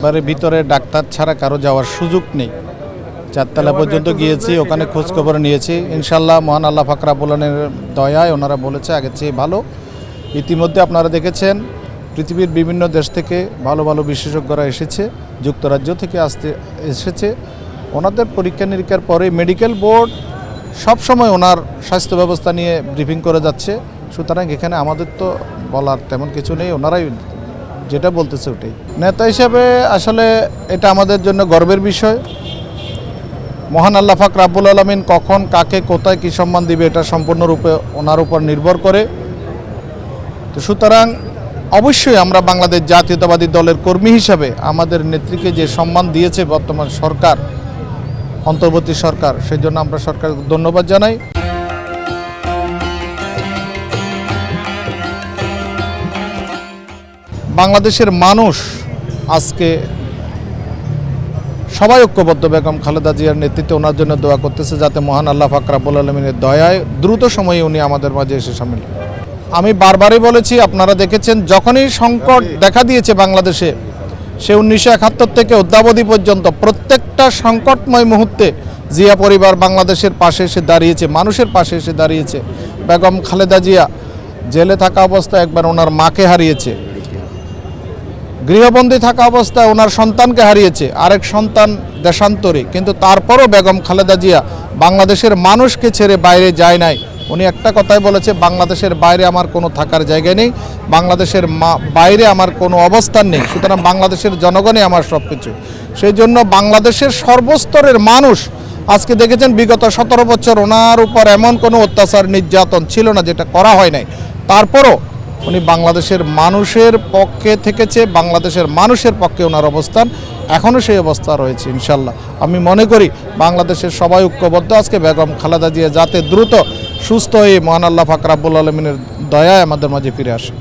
এবারে ভিতরে ডাক্তার ছাড়া কারো যাওয়ার সুযোগ নেই। চারতলা পর্যন্ত গিয়েছি, ওখানে খোঁজ খবর নিয়েছি। ইনশাল্লাহ মহান আল্লাহ পাক রব্বুল আলামিনের দয়ায় ওনারা বলেছে আগের চেয়ে ভালো। ইতিমধ্যে আপনারা দেখেছেন পৃথিবীর বিভিন্ন দেশ থেকে ভালো ভালো বিশেষজ্ঞরা এসেছে, যুক্তরাজ্য থেকে এসেছে। ওনাদের পরীক্ষা নিরীক্ষার পরে মেডিকেল বোর্ড সবসময় ওনার স্বাস্থ্য ব্যবস্থা নিয়ে ব্রিফিং করে যাচ্ছে। সুতরাং এখানে আমাদের তো বলার তেমন কিছু নেই, ওনারাই যেটা বলতেছে ওটাই। নেতা হিসেবে আসলে এটা আমাদের জন্য গর্বের বিষয়। মহান আল্লাহ পাক রব্বুল আলামিন কখন কাকে কোথায় কী সম্মান দিবে এটা সম্পূর্ণরূপে ওনার উপর নির্ভর করে। তো সুতরাং অবশ্যই আমরা বাংলাদেশ জাতীয়তাবাদী দলের কর্মী হিসাবে আমাদের নেত্রীকে যে সম্মান দিয়েছে বর্তমান সরকার, অন্তর্বর্তী সরকার, সেই জন্য আমরা সরকারকে ধন্যবাদ জানাই। বাংলাদেশের মানুষ আজকে সবাই ঐক্যবদ্ধ বেগম খালেদা জিয়ার নেতৃত্বে ওনার জন্য দোয়া করতেছে, যাতে মহান আল্লাহ পাক রব্বুল আলামিনের দয়ায় দ্রুত সময়ে উনি আমাদের মাঝে এসে সামিল। আমি বারবারই বলেছি, আপনারা দেখেছেন যখনই সংকট দেখা দিয়েছে বাংলাদেশে, সে 1971 থেকে অদ্যাবধি পর্যন্ত প্রত্যেকটা সংকটময় মুহূর্তে জিয়া পরিবার বাংলাদেশের পাশে এসে দাঁড়িয়েছে, মানুষের পাশে এসে দাঁড়িয়েছে। বেগম খালেদা জিয়া জেলে থাকা অবস্থায় একবার ওনার মাকে হারিয়েছে, গৃহবন্দী থাকা অবস্থায় ওনার সন্তানকে হারিয়েছে, আরেক সন্তান দেশান্তরে, কিন্তু তারপরও বেগম খালেদা জিয়া বাংলাদেশের মানুষকে ছেড়ে বাইরে যায় নাই। উনি একটা কথাই বলেছে, বাংলাদেশের বাইরে আমার কোনো থাকার জায়গা নেই, বাংলাদেশের বাইরে আমার কোনো অবস্থান নেই, সুতরাং বাংলাদেশের জনগণই আমার সব কিছু। সেই জন্য বাংলাদেশের সর্বস্তরের মানুষ আজকে দেখেছেন বিগত 17 বছর ওনার উপর এমন কোনো অত্যাচার নির্যাতন ছিল না যেটা করা হয় নাই। তারপরও উনি বাংলাদেশের মানুষের পক্ষে থেকেছে, বাংলাদেশের মানুষের পক্ষে ওনার অবস্থান এখনও সেই অবস্থা রয়েছে। ইনশাল্লাহ আমি মনে করি বাংলাদেশের সবাই ঐক্যবদ্ধ আজকে বেগম খালেদা জিয়া যাতে দ্রুত সুস্থ হয়ে মহান আল্লাহ পাক রব্বুল আলামিনের দয়ায় আমাদের মাঝে ফিরে আসে।